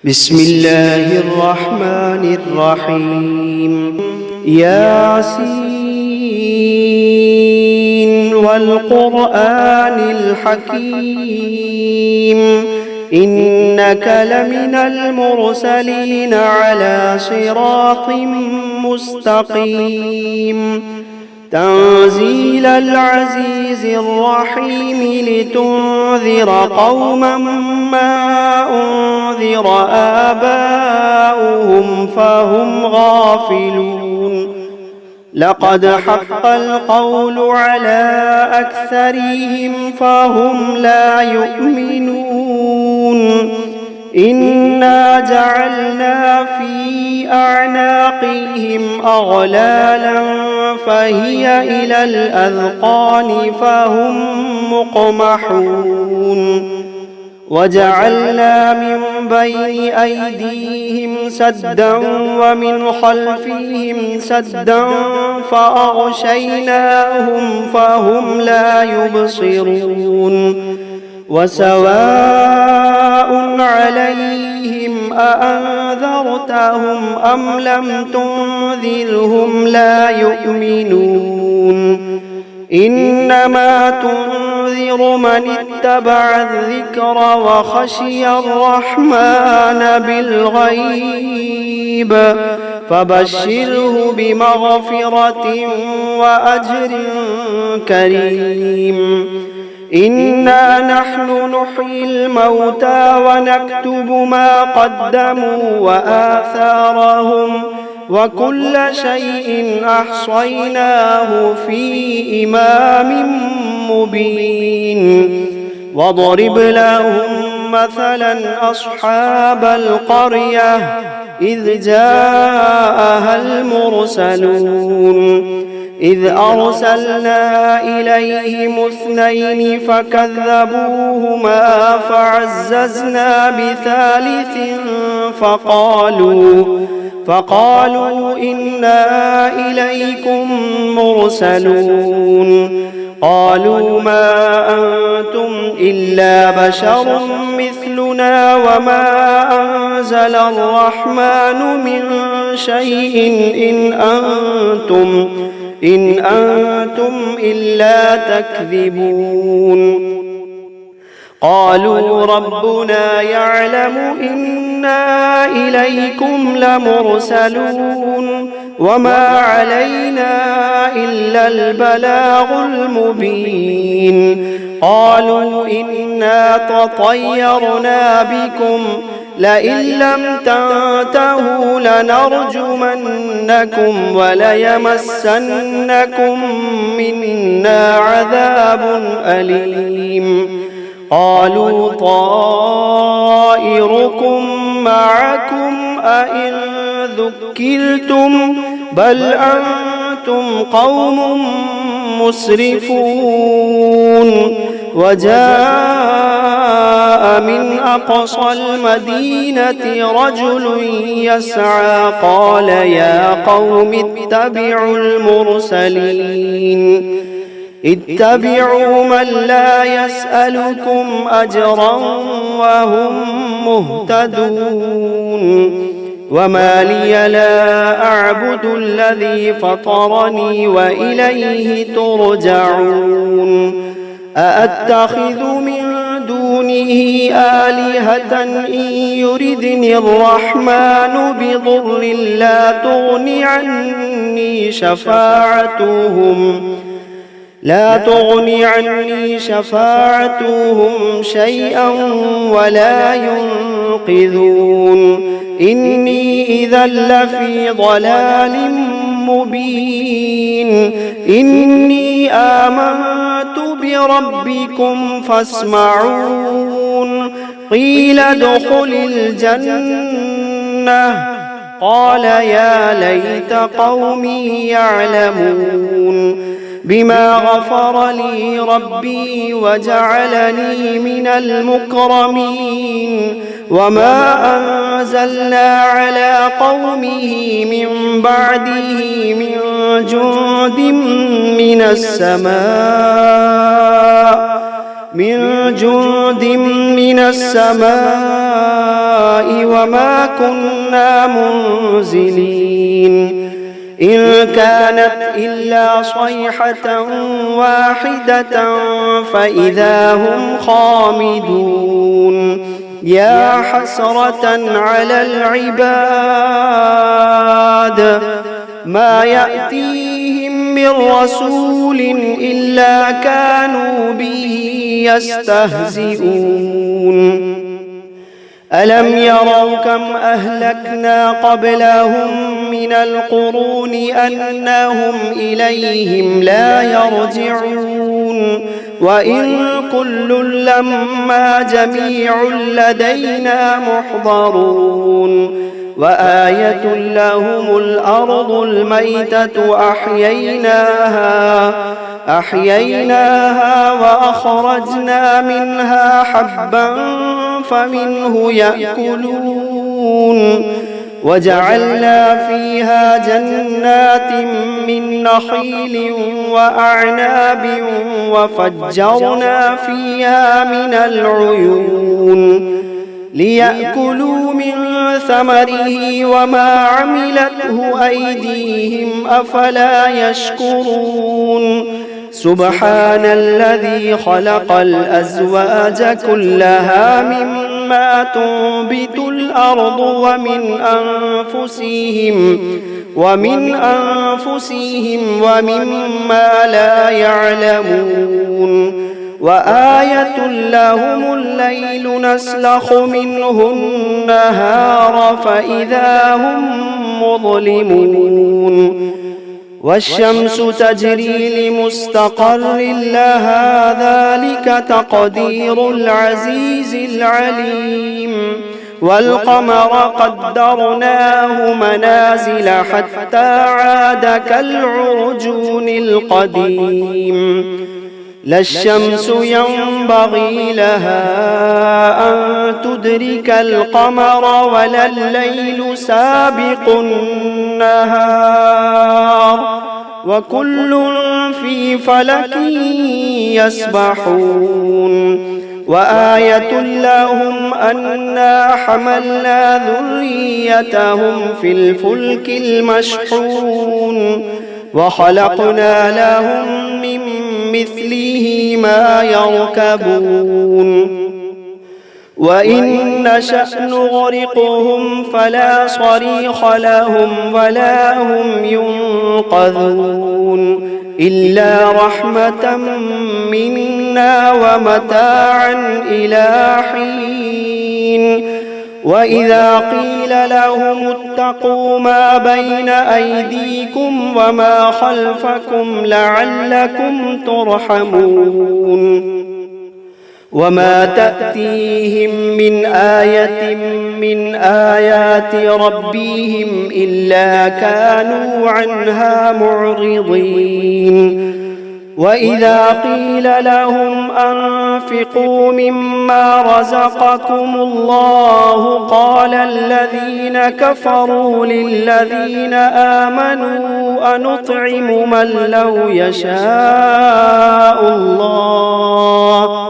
بسم الله الرحمن الرحيم. ياسين والقرآن الحكيم إنك لمن المرسلين على صراط مستقيم تنزيل العزيز الرحيم لتنذر قوما ما أنذر آباؤهم فهم غافلون لقد حق القول على أكثرهم فهم لا يؤمنون إنا جعلنا في أعناقهم أغلالا فهي إلى الأذقان فهم مقمحون وجعلنا من بين أيديهم سدا ومن خلفهم سدا فأغشيناهم فهم لا يبصرون وسواء عليهم أأنذرتهم أم لم تنذرهم لا يؤمنون إنما تنذر من اتبع الذكر وخشي الرحمن بالغيب فبشره بمغفرة وأجر كريم إنا نحن نحيي الموتى ونكتب ما قدموا وآثارهم وكل شيء أحصيناه في إمام مبين واضرب لهم مثلا أصحاب القرية إذ جاءها المرسلون إذ أرسلنا إليهم اثنين فكذبوهما فعززنا بثالث فقالوا إنا إليكم مرسلون قالوا ما أنتم إلا بشر مثلنا وما أنزل الرحمن من شيء إن أنتم إلا تكذبون قالوا ربنا يعلم إنا إليكم لمرسلون وما علينا إلا البلاغ المبين قالوا إنا تطيرنا بكم لئن لم تنتهوا لنرجمنكم وليمسنكم منا عذاب أليم قالوا طائركم معكم أئن ذكرتم بل أنتم قوم مسرفون وجاء من أقصى المدينة رجل يسعى قال يا قوم اتبعوا المرسلين اتبعوا من لا يسألكم أجرا وهم مهتدون وما لي لا أعبد الذي فطرني وإليه ترجعون أأتخذ من دونه آلهة إن يردني الرحمن بضر لا تغني عني شفاعتهم شيئا ولا ينقذون إني إذا لفي ضلال مبين إني آمنت بربكم فاسمعون قيل ادخل الجنة قال يا ليت قومي يعلمون بما غفر لي ربي وجعلني من المكرمين وما أنزلنا على قومه من بعده من جند من السماء وما كنا منزلين إن كانت إلا صيحة واحدة فإذا هم خامدون يا حسرة على العباد ما يأتيهم من رسول إلا كانوا به يستهزئون ألم يروا كم أهلكنا قبلهم من القرون أنهم إليهم لا يرجعون وإن كل لما جميع لدينا محضرون وآية لهم الأرض الميتة أحييناها وأخرجنا منها حبا فمنه يأكلون وجعلنا فيها جنات من نخيل وأعناب وفجرنا فيها من العيون ليأكلوا من ثمره وما عملته أيديهم أفلا يشكرون سبحان الذي خلق الأزواج كلها مما تنبت الأرض ومن أنفسهم ومما لا يعلمون وآية لهم الليل نسلخ منه النهار فإذا هم مظلمون والشمس تجري لمستقر لها ذلك تقدير العزيز العليم والقمر قدرناه منازل حتى عاد كالعرجون القديم لا الشمس ينبغي لها أن تدرك القمر ولا الليل سابق النهار وكل في فلك يسبحون وآية لهم أنا حملنا ذريتهم في الفلك المشحون وخلقنا لهم من مثله ما يركبون وإن نشأ نغرقهم فلا صريخ لهم ولا هم ينقذون إلا رحمة منا ومتاعا إلى حين وإذا قيل لهم اتقوا ما بين أيديكم وما خلفكم لعلكم ترحمون وما تأتيهم من آية من آيات ربهم إلا كانوا عنها معرضين وإذا قيل لهم أنفقوا مما رزقكم الله قال الذين كفروا للذين آمنوا أنطعم من لو يشاء الله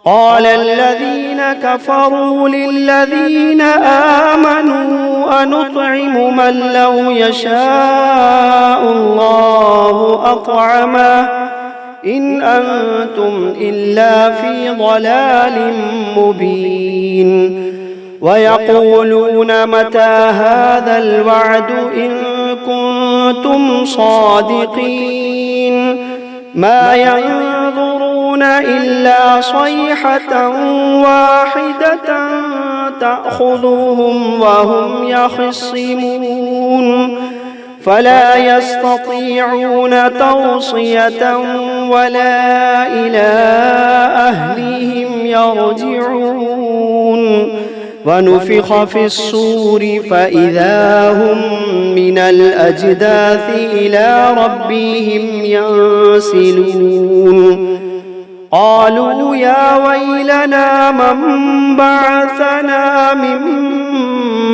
قال الذين كفروا للذين آمنوا أنطعم من لو يشاء الله أطعمه إن أنتم إلا في ضلال مبين ويقولون متى هذا الوعد إن كنتم صادقين ما ينظرون إلا صيحة واحدة تأخذهم وهم يخصمون فلا يستطيعون توصية ولا إلى أهلهم يرجعون ونفخ في الصور فإذا هم من الأجداث إلى ربهم ينسلون قالوا يا ويلنا من بعثنا من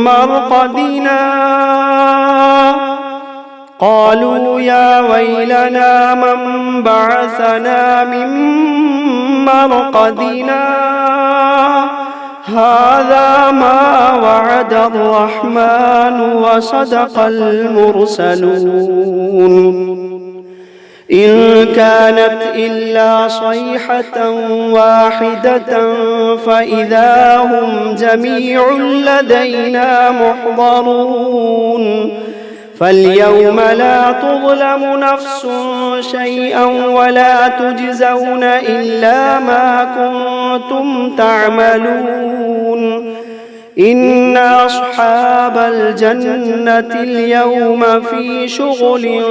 مرقدنا قالوا يا ويلنا من بعثنا من مرقدنا هذا ما وعد الرحمن وصدق المرسلون إن كانت إلا صيحة واحدة فإذا هم جميع لدينا محضرون فاليوم لا تظلم نفس شيئا ولا تجزون إلا ما كنتم تعملون إن أصحاب الجنة اليوم في شغل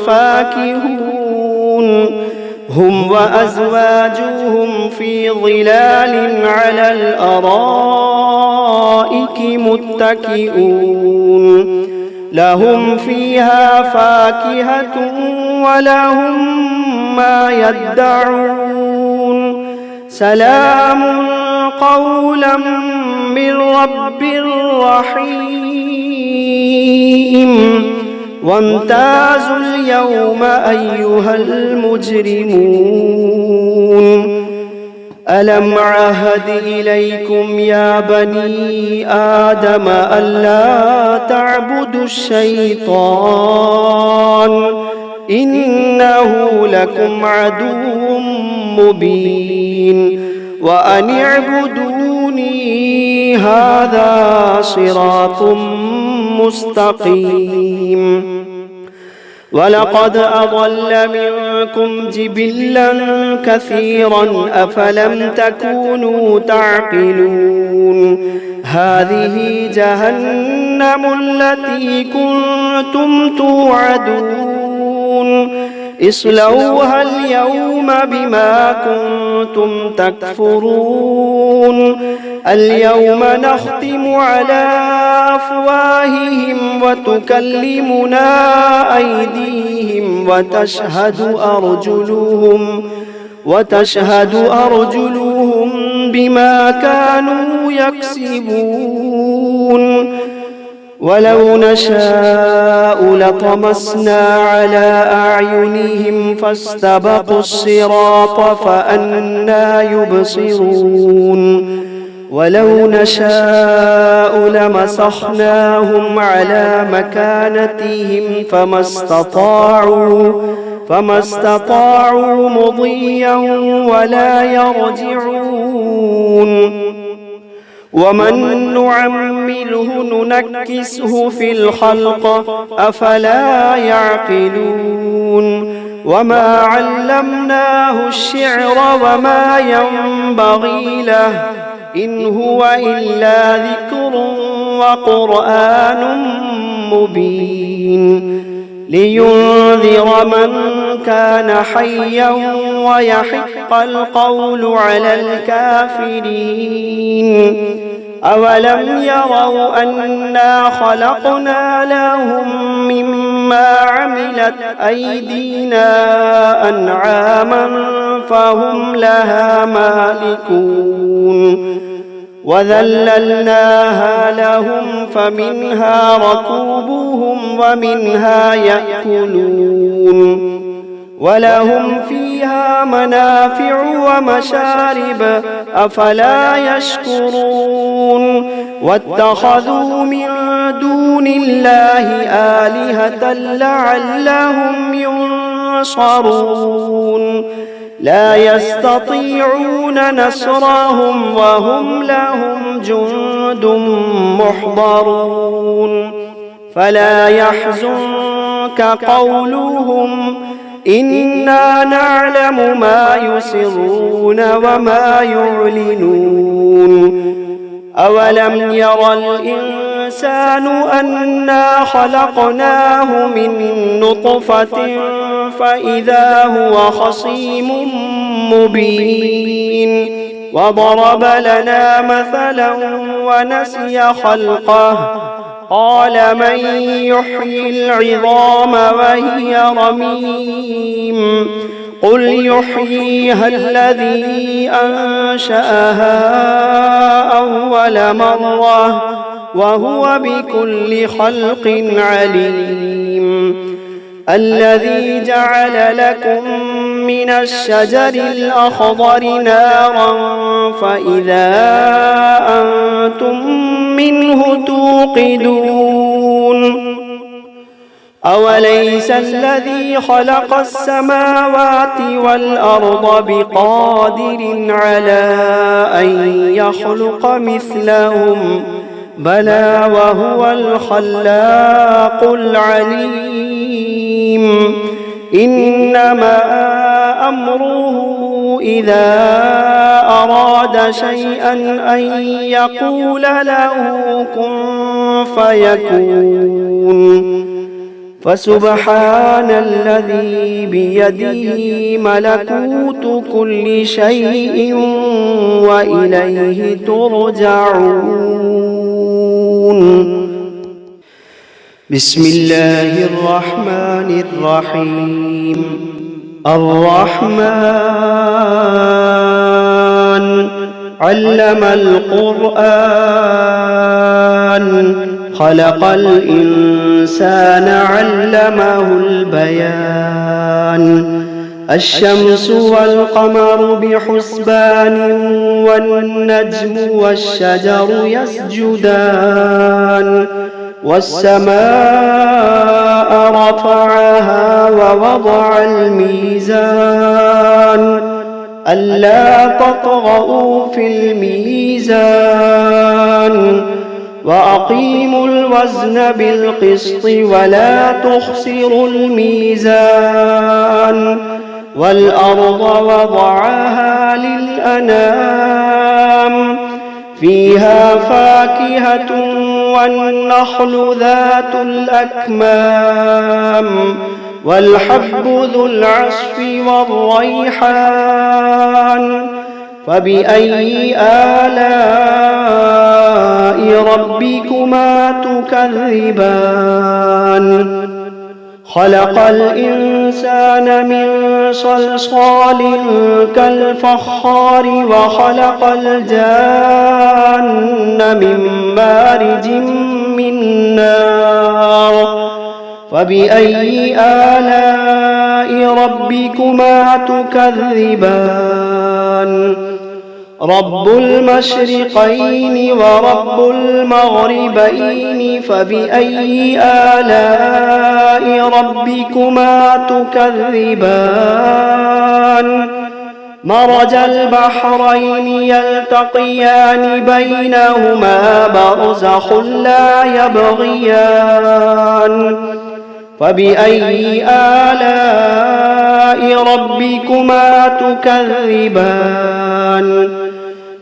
فاكهون هم وأزواجهم في ظلال على الأرائك متكئون لهم فيها فاكهة ولهم ما يدعون سلام قولا من رب رحيم وامتازوا اليوم أيها المجرمون ألم عهد إليكم يا بني آدم ألا تعبدوا الشيطان إنه لكم عدو مبين وأن اعبدوني هذا صراط مستقيم ولقد أضل منكم جبلا كثيرا أفلم تكونوا تعقلون هذه جهنم التي كنتم توعدون اصلوها اليوم بما كنتم تكفرون اليوم نختم على أفواههم وتكلمنا أيديهم وتشهد أرجلهم بما كانوا يكسبون ولو نشاء لطمسنا على أعينهم فاستبقوا الصراط فأنى يبصرون ولو نشاء لمسخناهم على مكانتهم فما استطاعوا مضيا ولا يرجعون ومن نعمله ننكسه في الخلق أفلا يعقلون وما علمناه الشعر وما ينبغي له إن هو إلا ذكر وقرآن مبين لينذر من كان حيا ويحق القول على الكافرين أولم يروا أنا خلقنا لهم مما عملت أيدينا أنعاما فهم لها مالكون وذللناها لهم فمنها ركوبهم ومنها يأكلون ولهم فيها منافع ومشارب أفلا يشكرون واتخذوا من دون الله آلهة لعلهم ينصرون لا يستطيعون نصرهم وهم لهم جند محضرون فلا يحزنك قولهم إنا نعلم ما يسرون وما يعلنون أولم ير الإنسان أنا خلقناه من نطفة فإذا هو خصيم مبين وضرب لنا مثلا ونسي خلقه قال من يحيي العظام وهي رميم قل يحييها الذي أنشأها أول مرة وهو بكل خلق عليم الذي جعل لكم من الشجر الأخضر نارا فإذا أنتم منه توقدون أوليس الذي خلق السماوات والأرض بقادر على أن يخلق مثلهم بلى وهو الخلاق العليم إنما أمره إذا أراد شيئا أن يقول له كن فيكون فسبحان الذي بيده ملكوت كل شيء وإليه ترجعون. بسم الله الرحمن الرحيم. الرحمن علم القرآن خلق الإنسان علمه البيان الشمس والقمر بحسبان والنجم والشجر يسجدان والسماء رفعها ووضع الميزان ألا تطغوا في الميزان وأقيموا الوزن بالقسط ولا تخسروا الميزان والأرض وضعها للأنام فيها فاكهة والنخل ذات الأكمام والحب ذو العصف والريحان فبأي آلاء ربكما تكذبان خلق الإنسان من صلصال كالفخار وخلق الجان من مارج من نار فبأي آلاء ربكما تكذبان رب المشرقين ورب المغربين فبأي آلاء ربكما تكذبان مرج البحرين يلتقيان بينهما برزخ لا يبغيان فبأي آلاء ربكما تكذبان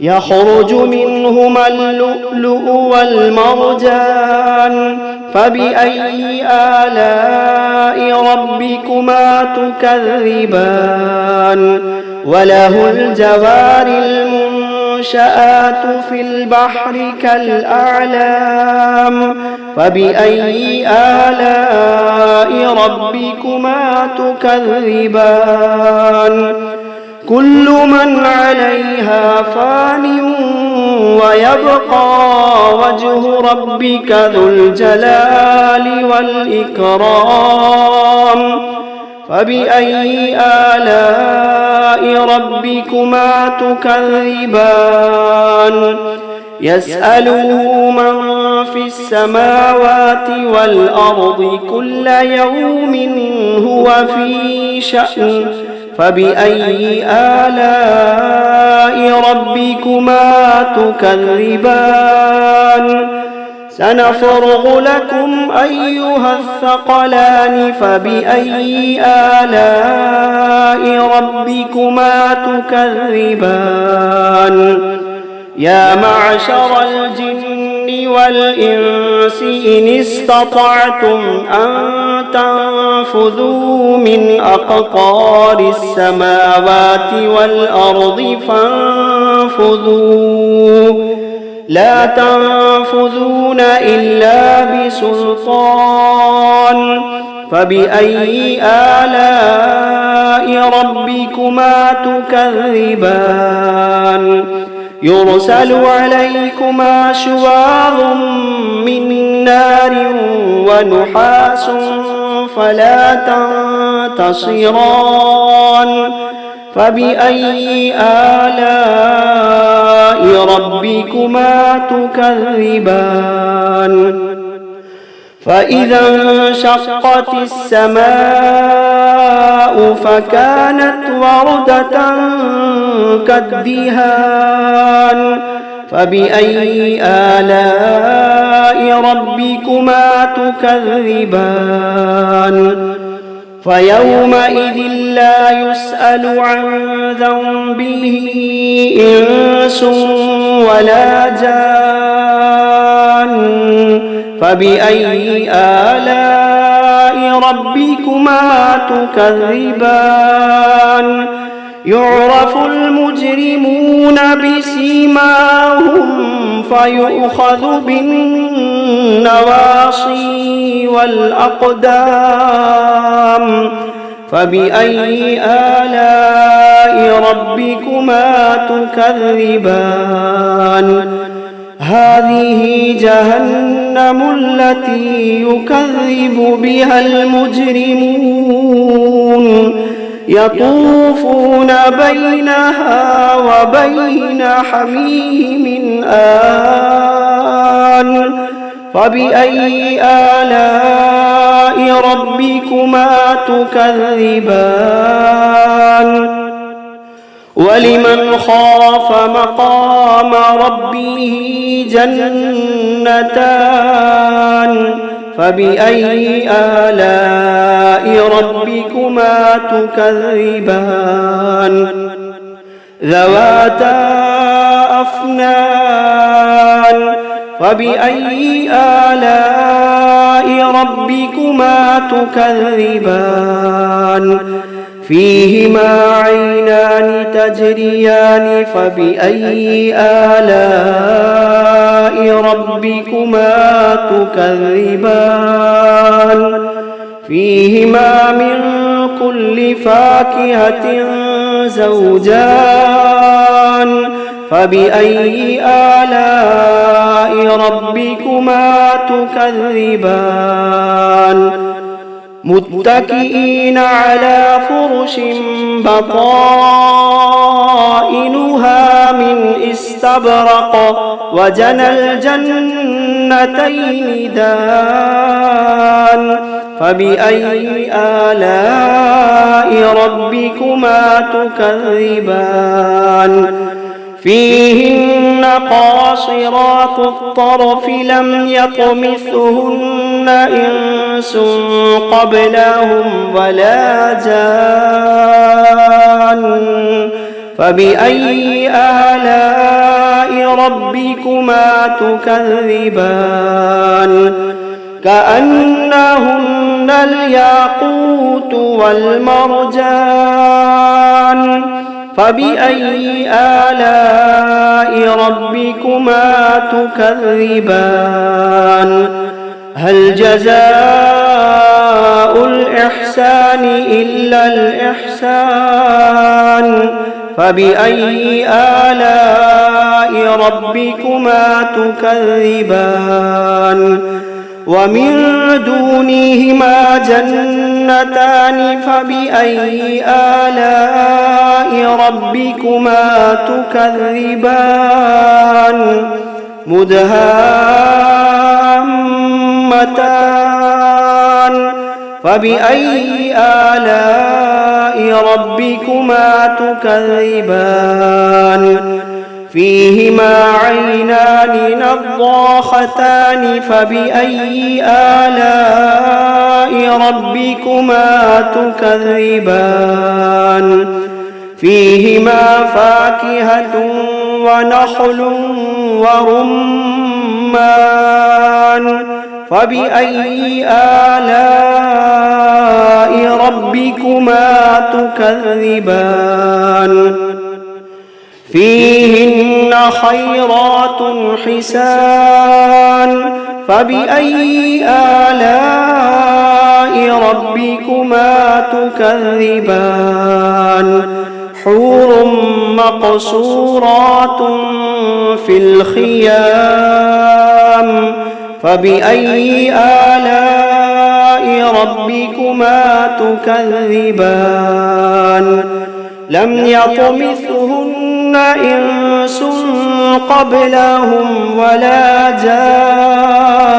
يخرج منهما اللؤلؤ والمرجان فبأي آلاء ربكما تكذبان وله الجوار المنشآت في البحر كالأعلام فبأي آلاء ربكما تكذبان كل من عليها فان ويبقى وجه ربك ذو الجلال والإكرام فبأي آلاء ربكما تكذبان يسأله من في السماوات والأرض كل يوم هو في شأن فبأي آلاء ربكما تكذبان سنفرغ لكم أيها الثقلان فبأي آلاء ربكما تكذبان يا معشر الجن والإنس إن استطعتم أن تنفذوا من أقطار السماوات والأرض فانفذوا لا تنفذون إلا بسلطان فبأي آلاء ربكما تكذبان يرسل عليكما شواظ من نار ونحاس فلا تنتصران فبأي آلاء ربكما تكذبان فإذا انشقت السماء فكانت وردة كالدهان فبأي آلاء ربكما تكذبان فيومئذ لا يسأل عن ذنبه إنس ولا جان فبأي آلاء ربكما تكذبان يعرف المجرمون بسيماهم فيؤخذ بالنواصي والأقدام فبأي آلاء ربكما تكذبان هذه جهنم التي يكذب بها المجرمون يطوفون بينها وبين حميم آن فبأي آلاء ربكما تكذبان ولمن خاف مقام ربه جنتان فبأي آلاء ربكما تكذبان ذواتا أفنان فبأي آلاء ربكما تكذبان فيهما عينان تجريان فبأي آلاء ربكما تكذبان فيهما من كل فاكهة زوجان فبأي آلاء ربكما تكذبان متكئين على فرش بطائنها من استبرق وجنى الجنتين دان فبأي آلاء ربكما تكذبان فيهن قاصرات الطرف لم يطمثهن إنس قبلهم ولا جان فبأي آلاء ربكما تكذبان كأنهن الياقوت والمرجان فبأي آلاء ربكما تكذبان هل جزاء الإحسان إلا الإحسان فبأي آلاء ربكما تكذبان ومن دونهما جنتان فبأي آلاء ربكما تكذبان مدهامتان فبأي آلاء ربكما تكذبان فيهما عينان نضاختان فبأي آلاء ربكما تكذبان فيهما فاكهة ونخل ورمان فبأي آلاء ربكما تكذبان فيهن خيرات حسان فبأي آلاء ربكما تكذبان حور مقصورات في الخيام فبأي آلاء ربكما تكذبان لم يطمثهن إنس قبلهم ولا جان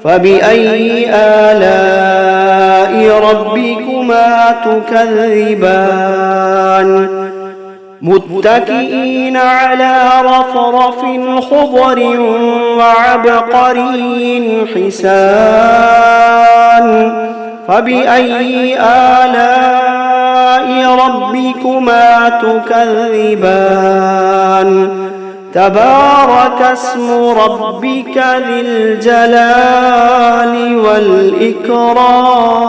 فبأي آلاء ربكما تكذبان متكئين على رفرف خضر وعبقري حسان فبأي آلاء ربكما تكذبان تبارك اسم ربك ذي الجلال والإكرام